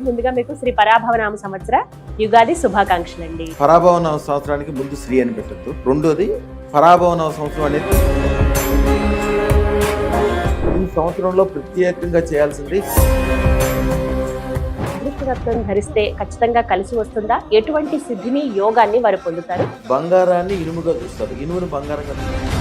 ముందుగా మీకు శ్రీ పరాభవనామ సంవత్సర యుగాది శుభాకాంక్షలండి. పరాభవనామ సంవత్సరానికి ముందు శ్రీ అని పెట్టద్దు. రెండోది పరాభవనామ సంవత్సరం అనేది ఈ సంవత్సరంలో ప్రత్యేకంగా చేయాల్సింది. అదృష్టరత్నం ధరిస్తే ఖచ్చితంగా కలిసి వస్తుందా? ఎటువంటి సిద్ధిని యోగాన్ని వారు పొందుతారు? బంగారాన్ని ఇనుముగా చూస్తారు, ఇనుమును బంగారంగా చూస్తారు.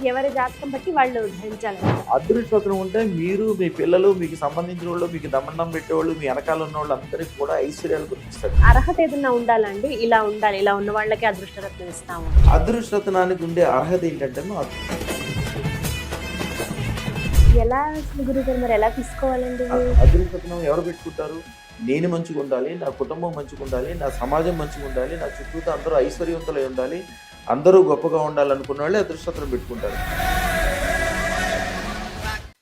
ఎవరి జాతకం బట్టి వాళ్ళు ధరించాలి. అదృష్టం ఉంటే మీరు, మీ పిల్లలు, మీకు సంబంధించిన వాళ్ళు, మీకు దమ్మన్నం పెట్టేవాళ్ళు, మీ వెనకాల ఉన్న వాళ్ళు అందరికీ కూడా ఐశ్వర్యాలు గుర్తిస్తారు. అర్హత ఏదన్నా ఉండాలండి, ఇలా ఉండాలి, ఇలా ఉన్న వాళ్ళకి అదృష్టరత్నం ఇస్తాము. అదృష్టనానికి ఉండే అర్హత ఏంటంటే ఎలా గురుగారు, మరి ఎలా తీసుకోవాలండి? అదృష్టనం ఎవరు పెట్టుకుంటారు? నేను మంచిగా ఉండాలి, నా కుటుంబం మంచిగా ఉండాలి, నా సమాజం మంచిగా ఉండాలి, నా చుట్టూతో అందరూ ఐశ్వర్యవంతులై ఉండాలి, అందరూ గొప్పగా ఉండాలనుకున్న వాళ్ళే అదృష్టం పెట్టుకుంటారు.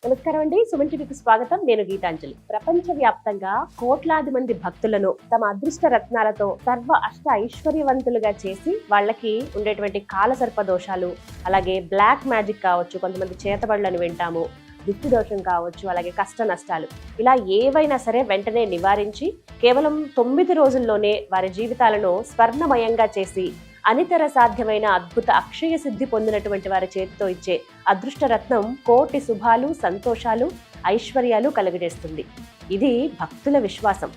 నమస్కారం అండి, సుమన్ టీవీకి స్వాగతం. నేను గీతాంజలి. ప్రపంచవ్యాప్తంగా కోట్లాది మంది భక్తులను తమ అదృష్ట రత్నాలతో సర్వ అష్ట ఐశ్వర్యవంతులుగా చేసి వాళ్ళకి ఉండేటువంటి కాలసర్ప దోషాలు, అలాగే బ్లాక్ మ్యాజిక్ కావచ్చు, కొంతమంది చేతబడులను వింటాము, దిష్టి దోషం కావచ్చు, అలాగే కష్ట నష్టాలు, ఇలా ఏవైనా సరే వెంటనే నివారించి కేవలం 9 రోజుల్లోనే వారి జీవితాలను స్వర్ణమయంగా చేసి అనితర సాధ్యమైన అద్భుత అక్షయ సిద్ధి పొందినటువంటి వారి చేతితో ఇచ్చే అదృష్టరత్నం కోటి శుభాలు, సంతోషాలు, ఐశ్వర్యాలు కలుగజేస్తుంది. ఇది భక్తుల విశ్వాసం.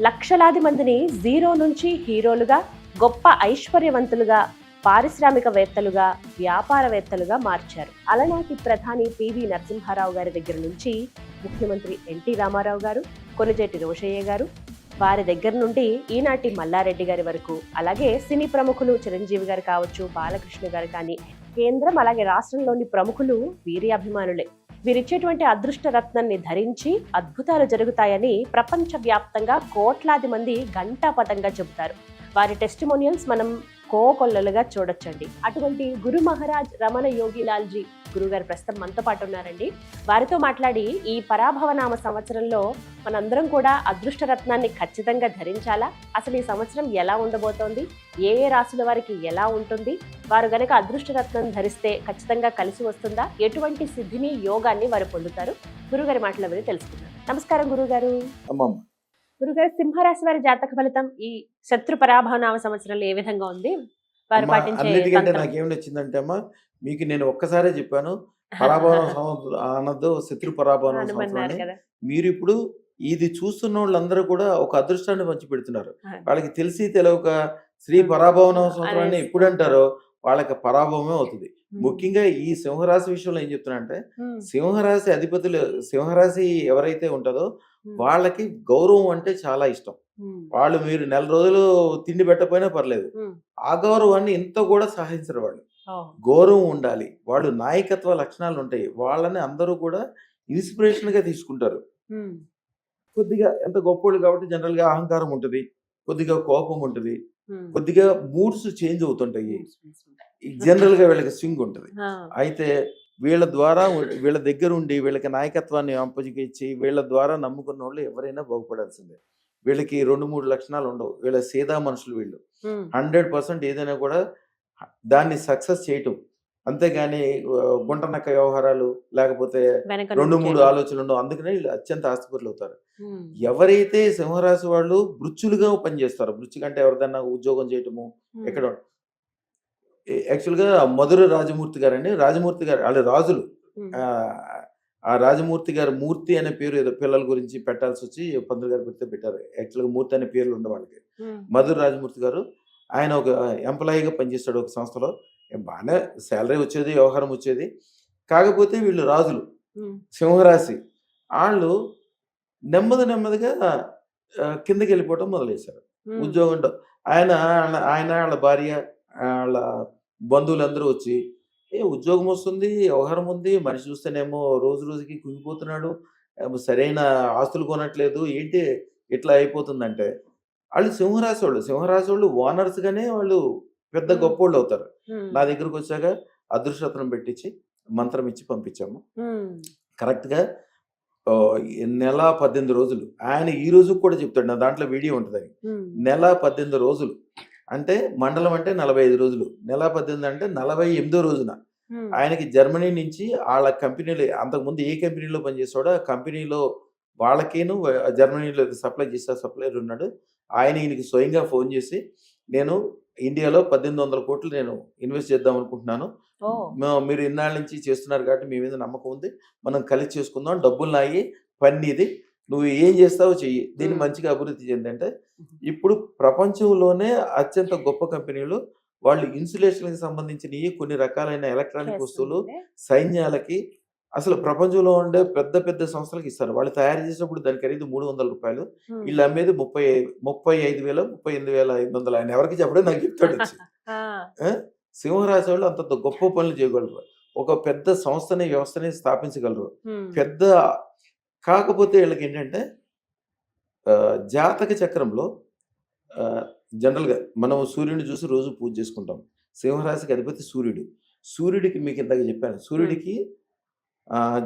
లక్షలాది మందిని జీరో నుంచి హీరోలుగా, గొప్ప ఐశ్వర్యవంతులుగా, పారిశ్రామికవేత్తలుగా, వ్యాపారవేత్తలుగా మార్చారు. అలనాటి ప్రధాని పివి నరసింహారావు గారి దగ్గర నుంచి ముఖ్యమంత్రి ఎన్టీ రామారావు గారు, కొణిజేటి రోషయ్య గారు, వారి దగ్గర నుండి ఈనాటి మల్లారెడ్డి గారి వరకు, అలాగే సినీ ప్రముఖులు చిరంజీవి గారు కావచ్చు, బాలకృష్ణ గారు కానీ, కేంద్రం అలాగే రాష్ట్రంలోని ప్రముఖులు వీరి అభిమానులే. వీరిచ్చేటువంటి అదృష్ట రత్నాన్ని ధరించి అద్భుతాలు జరుగుతాయని ప్రపంచవ్యాప్తంగా కోట్లాది మంది ఘంటాపథంగా చెబుతారు. వారి టెస్టిమోనియల్స్ మనం కోకొల్లలుగా చూడొచ్చండి. అటువంటి గురు మహారాజ్ రమణ యోగిలాల్జీ గురుగారు ప్రస్తుతం మనతో పాటు ఉన్నారండి. వారితో మాట్లాడి ఈ పరాభవనామ సంవత్సరంలో మనందరం కూడా అదృష్ట రత్నాన్ని ఖచ్చితంగా ధరించాలా, అసలు ఈ సంవత్సరం ఎలా ఉండబోతోంది, ఏ ఏ రాశుల వారికి ఎలా ఉంటుంది, వారు గనక అదృష్ట రత్నం ధరిస్తే ఖచ్చితంగా కలిసి వస్తుందా, ఎటువంటి సిద్ధిని యోగాన్ని వారు పొందుతారు, గురుగారి మాటల మీద తెలుసుకుందాం. నమస్కారం గురుగారు. గురుగారు, సింహరాశి వారి జాతక ఫలితం ఈ శత్రు పరాభవనామ సంవత్సరంలో ఏ విధంగా ఉంది? వారు అన్నిటికంటే నాకేమి నచ్చిందంటే అమ్మా, మీకు నేను ఒక్కసారే చెప్పాను, పరాభవనం అనద్దు, శత్రు పరాభవనం సంవత్సరాన్ని. మీరు ఇప్పుడు ఇది చూస్తున్న వాళ్ళందరూ కూడా ఒక అదృష్టాన్ని పంచి పెడుతున్నారు. వాళ్ళకి తెలిసి తెలియక శ్రీ పరాభవనం సంవత్సరాన్ని ఎప్పుడు అంటారో వాళ్ళకి పరాభవమే అవుతుంది. ముఖ్యంగా ఈ సింహరాశి విషయంలో ఏం చెప్తున్నా అంటే, సింహరాశి అధిపతులు, సింహరాశి ఎవరైతే ఉంటుందో వాళ్ళకి గౌరవం అంటే చాలా ఇష్టం. వాళ్ళు మీరు నెల రోజులు తిండి పెట్టకపోయినా పర్లేదు, ఆ గౌరవాన్ని ఇంత కూడా సహించరు. వాళ్ళు గౌరవం ఉండాలి, వాళ్ళు నాయకత్వ లక్షణాలు ఉంటాయి, వాళ్ళని అందరూ కూడా ఇన్స్పిరేషన్ గా తీసుకుంటారు. కొద్దిగా ఎంత గొప్పోళ్ళు కాబట్టి జనరల్ గా అహంకారం ఉంటుంది, కొద్దిగా కోపం ఉంటుంది, కొద్దిగా మూడ్స్ చేంజ్ అవుతుంటాయి. జనరల్ గా వీళ్ళకి స్వింగ్ ఉంటుంది. అయితే వీళ్ళ ద్వారా, వీళ్ళ దగ్గర ఉండి వీళ్ళకి నాయకత్వాన్ని అప్పగించి వీళ్ళ ద్వారా నమ్ముకున్న వాళ్ళు ఎవరైనా బాగుపడాల్సిందే. వీళ్ళకి 2-3 లక్షణాలు ఉండవు. వీళ్ళ సీదా మనుషులు వీళ్ళు. 100% ఏదైనా కూడా దాన్ని సక్సెస్ చేయటం, అంతేగాని గుంటనక్క వ్యవహారాలు లేకపోతే 2-3 ఆలోచనలు ఉండవు. అందుకనే వీళ్ళు అత్యంత ఆస్తిపరులు అవుతారు. ఎవరైతే సింహరాశి వాళ్ళు వృత్తులుగా పనిచేస్తారో, వృత్తి కంటే ఎవరిదన్నా ఉద్యోగం చేయటము, ఎక్కడ యాక్చువల్గా మధుర రాజమూర్తి గారు అండి, రాజమూర్తి గారు వాళ్ళు రాజులు. ఆ రాజమూర్తి గారు మూర్తి అనే పేరు ఏదో పిల్లల గురించి పెట్టాల్సి వచ్చి పంతులు గారు పెడితే పెట్టారు. యాక్చువల్గా మూర్తి అనే పేర్లు ఉండే వాళ్ళకి. మధుర రాజమూర్తి గారు ఆయన ఒక ఎంప్లాయీగా పనిచేస్తాడు ఒక సంస్థలో. బాగానే శాలరీ వచ్చేది, వ్యవహారం వచ్చేది. కాకపోతే వీళ్ళు రాజులు, సింహరాశి వాళ్ళు నెమ్మదిగా కిందకి వెళ్ళిపోవటం మొదలెసారు ఉద్యోగంలో. ఆయన వాళ్ళ భార్య, వాళ్ళ బంధువులందరూ వచ్చి, ఉద్యోగం వస్తుంది, వ్యవహారం ఉంది, మనిషి చూస్తేనేమో రోజు రోజుకి కుంగిపోతున్నాడు, సరైన ఆస్తులు కొనట్లేదు, ఏంటి ఇట్లా అయిపోతుందంటే, వాళ్ళు సింహరాశి వాళ్ళు ఓనర్స్ గానే వాళ్ళు పెద్ద గొప్పోళ్ళు అవుతారు. నా దగ్గరకు వచ్చాక అదృష్టరత్నం పెట్టించి మంత్రం ఇచ్చి పంపించాము. కరెక్ట్ గా నెల 18 రోజులు. ఆయన ఈ రోజు కూడా చెప్తాడు, నా దాంట్లో వీడియో ఉంటుంది. నెల 18 రోజులు అంటే మండలం అంటే 45 రోజులు, నెల 18 అంటే 48వ రోజున ఆయనకి జర్మనీ నుంచి వాళ్ళ కంపెనీలో, అంతకుముందు ఏ కంపెనీలో పనిచేస్తాడో ఆ కంపెనీలో వాళ్ళకేను జర్మనీలో సప్లై చేసే సప్లైర్ ఉన్నాడు. ఆయన ఈయనకి స్వయంగా ఫోన్ చేసి, నేను ఇండియాలో 1800 కోట్లు నేను ఇన్వెస్ట్ చేద్దాం అనుకుంటున్నాను. మీరు ఇన్నాళ్ళ నుంచి చేస్తున్నారు కాబట్టి మీ మీద నమ్మకం ఉంది. మనం కలిసి చేసుకుందాం. డబ్బులు నాయి, పని నీది. నువ్వు ఏం చేస్తావో చెయ్యి. దీన్ని మంచిగా అభివృద్ధి చెందంటే ఇప్పుడు ప్రపంచంలోనే అత్యంత గొప్ప కంపెనీలు వాళ్ళు ఇన్సులేషన్కి సంబంధించినవి కొన్ని రకాలైన ఎలక్ట్రానిక్ వస్తువులు సైన్యాలకి అసలు ప్రపంచంలో ఉండే పెద్ద పెద్ద సంస్థలకు ఇస్తారు. వాళ్ళు తయారు చేసినప్పుడు దాని ఖరీదు 300 రూపాయలు. వీళ్ళు అమ్మేది 35,000 38,500. ఆయన ఎవరికి చెప్పడం నాకు చెప్తాడు వచ్చి. సింహరాశి వాళ్ళు అంత గొప్ప పనులు చేయగలరు. ఒక పెద్ద సంస్థని వ్యవస్థని స్థాపించగలరు. పెద్ద కాకపోతే వీళ్ళకి ఏంటంటే జాతక చక్రంలో జనరల్గా మనం సూర్యుడిని చూసి రోజు పూజ చేసుకుంటాం. సింహరాశికి అధిపతి సూర్యుడు. సూర్యుడికి మీకు ఇందాక చెప్పాను, సూర్యుడికి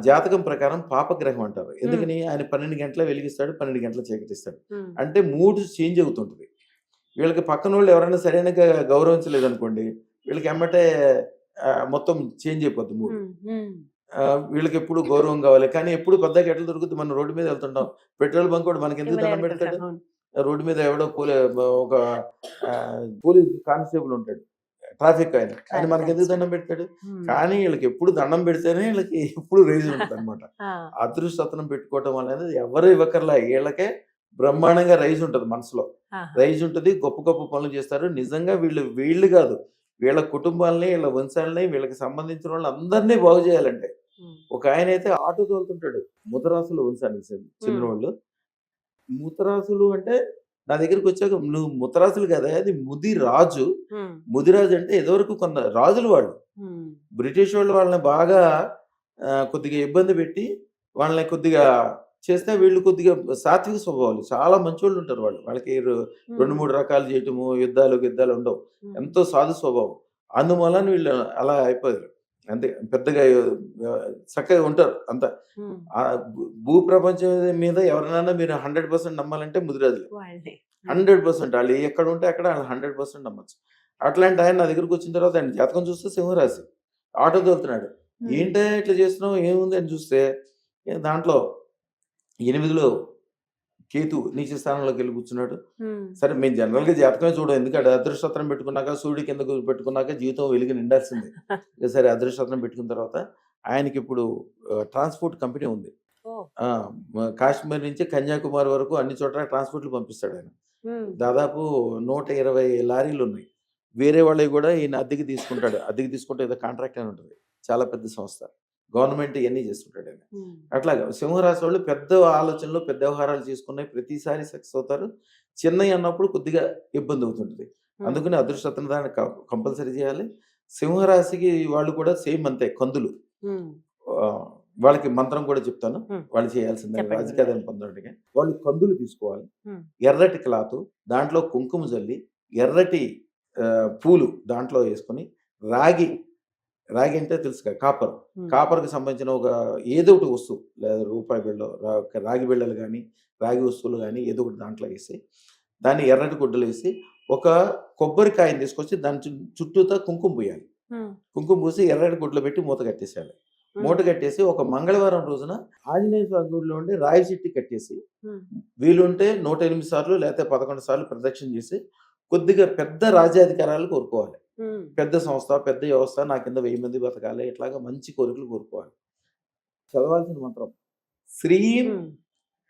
జాతకం ప్రకారం పాపగ్రహం అంటారు. ఎందుకని ఆయన 12 గంటల వెలిగిస్తాడు, 12 గంటల చీకటిస్తాడు. అంటే మూడు చేంజ్ అవుతుంటుంది. వీళ్ళకి పక్కన వాళ్ళు ఎవరైనా సరైనగా గౌరవించలేదు అనుకోండి, వీళ్ళకి ఎమ్మటే మొత్తం చేంజ్ అయిపోద్ది మూడు. వీళ్ళకి ఎప్పుడు గౌరవం కావాలి. కానీ ఎప్పుడు పెద్దగా ఎట్లా దొరుకుతుంది? మనం రోడ్డు మీద వెళ్తుంటాం, పెట్రోల్ బంక్ కూడా మనకి ఎందుకు దండం పెడతాడు? రోడ్డు మీద ఎవడో ఒక పోలీస్ కానిస్టేబుల్ ఉంటాడు, ట్రాఫిక్ ఆయన మనకి ఎందుకు దండం పెడతాడు? కానీ వీళ్ళకి ఎప్పుడు దండం పెడితేనే వీళ్ళకి ఎప్పుడు రైజ్ ఉంటుంది అనమాట. అదృష్టతనం పెట్టుకోవటం అనేది ఎవరు ఇవ్వకర్లా, వీళ్ళకే బ్రహ్మాండంగా రైజ్ ఉంటుంది, మనసులో రైజ్ ఉంటుంది. గొప్ప గొప్ప పనులు చేస్తారు. నిజంగా వీళ్ళు కాదు, వీళ్ళ కుటుంబాలని, వీళ్ళ వంశాలని, వీళ్ళకి సంబంధించిన వాళ్ళు అందరినీ బాగు చేయాలంటే. ఒక ఆయన అయితే ఆటో తోలుతుంటాడు, ముతరాసులు వంశానికి చెందిన వాళ్ళు. ముతరాసులు అంటే నా దగ్గరికి వచ్చాక, నువ్వు ముతరాసులు కదా, అది ముదిరాజు. ముదిరాజు అంటే ఎదవరకు కొంత రాజులు వాళ్ళు. బ్రిటిష్ వాళ్ళని బాగా కొద్దిగా ఇబ్బంది పెట్టి వాళ్ళని కొద్దిగా చేస్తే వీళ్ళు కొద్దిగా సాత్విక స్వభావాలు, చాలా మంచోళ్ళు ఉంటారు వాళ్ళు. వాళ్ళకి 2-3 రకాలు చేయటము, యుద్ధాలు ఉండవు, ఎంతో సాధు స్వభావం. అందువలన వీళ్ళు అలా అయిపోయారు. అంతే, పెద్దగా చక్కగా ఉంటారు అంత. భూ ప్రపంచం మీద ఎవరినైనా మీరు 100% నమ్మాలంటే ముదిరాజులు 100%. వాళ్ళు ఎక్కడ ఉంటే అక్కడ 100% నమ్మచ్చు. అట్లాంటి ఆయన నా దగ్గరకు వచ్చిన తర్వాత ఆయన జాతకం చూస్తే సింహరాశి, ఆటో తోలుతున్నాడు. ఏంటో ఇట్లా చేస్తున్నావు, ఏముంది అని చూస్తే దాంట్లో 8లో కేతు నీచ స్థానంలోకి వెళ్ళి కూర్చున్నాడు. సరే, మేము జనరల్ గా జాతకమే చూడం, ఎందుకంటే అదృష్టత్రం పెట్టుకున్నాక, సూర్యుడికి ఎందుకు పెట్టుకున్నాక జీవితం వెలిగి నిండాల్సిందే. సరే, అదృష్టత్రం పెట్టుకున్న తర్వాత ఆయనకి ఇప్పుడు ట్రాన్స్పోర్ట్ కంపెనీ ఉంది. కాశ్మీర్ నుంచి కన్యాకుమారి వరకు అన్ని చోట్ల ట్రాన్స్పోర్ట్లు పంపిస్తాడు ఆయన. దాదాపు 120 లారీలు ఉన్నాయి. వేరే వాళ్ళవి కూడా ఈయన అద్దెకి తీసుకుంటాడు. అద్దెకి తీసుకుంటే ఏదో కాంట్రాక్ట్ అని ఉంటుంది, చాలా పెద్ద సంస్థ, గవర్నమెంట్ ఇవన్నీ చేస్తుంటాడు ఆయన. అట్లాగా సింహరాశి వాళ్ళు పెద్ద ఆలోచనలు, పెద్ద వ్యవహారాలు చేసుకున్నాయి, ప్రతిసారి సక్సెస్ అవుతారు. చిన్నవి అన్నప్పుడు కొద్దిగా ఇబ్బంది అవుతుంటుంది. అందుకని అదృష్టం దాన్ని కంపల్సరీ చేయాలి. సింహరాశికి వాళ్ళు కూడా సేమ్ అంతే, కందులు. వాళ్ళకి మంత్రం కూడా చెప్తాను, వాళ్ళు చేయాల్సిందే రాజకీయాన్ని పొందడానికి. వాళ్ళు కందులు తీసుకోవాలి, ఎర్రటి క్లాత్, దాంట్లో కుంకుమ జల్లి, ఎర్రటి పూలు దాంట్లో వేసుకొని, రాగి అంటే తెలుసు కదా, కాపర్కి సంబంధించిన ఒక ఏదో ఒకటి వస్తువు, లేదా రూపాయి బిళ్ళ, రాగి బిళ్ళలు కానీ, రాగి వస్తువులు కానీ ఏదో ఒకటి దాంట్లో వేసి, దాన్ని ఎర్రటి గుడ్డలు వేసి, ఒక కొబ్బరికాయని తీసుకొచ్చి దాని చుట్టూతో కుంకుమ పూయాలి. కుంకుమ పూసి ఎర్రటి గుడ్డలు పెట్టి మూత కట్టేసేయాలి. మూట కట్టేసి ఒక మంగళవారం రోజున ఆంజనేయ స్వామి గుడిలో ఉండి రాయి చెట్టు కట్టేసి, వీలుంటే 108 సార్లు లేకపోతే 11 సార్లు ప్రదక్షిణ చేసి, కొద్దిగా పెద్ద రాజ్యాధికారాలు కోరుకోవాలి. పెద్ద సంస్థ, పెద్ద వ్యవస్థ, నా కింద 1000 మంది బతకాలి, ఇట్లాగా మంచి కోరికలు కోరుకోవాలి. చదవాల్సిన మంత్రం శ్రీం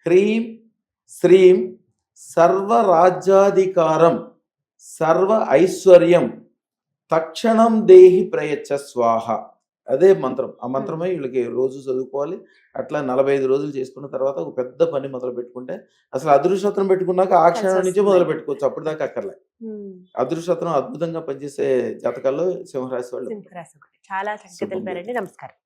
హ్రీం శ్రీం సర్వరాజ్యాధికారం సర్వ ఐశ్వర్యం తక్షణం దేహి ప్రయచ్చ స్వాహ. అదే మంత్రం. ఆ మంత్రమే వీళ్ళకి రోజు చదువుకోవాలి. అట్లా 45 రోజులు చేసుకున్న తర్వాత ఒక పెద్ద పని మొదలు పెట్టుకుంటే, అసలు అదృష్టత్రం పెట్టుకున్నాక ఆ క్షణం నుంచి మొదలు పెట్టుకోవచ్చు, అప్పుడు దాకా అక్కర్లే. అదృష్టత్రం అద్భుతంగా పనిచేసే జాతకాల్లో సింహరాశి వాళ్ళు. చాలా చక్కగా తెలిపారండి. నమస్కారం.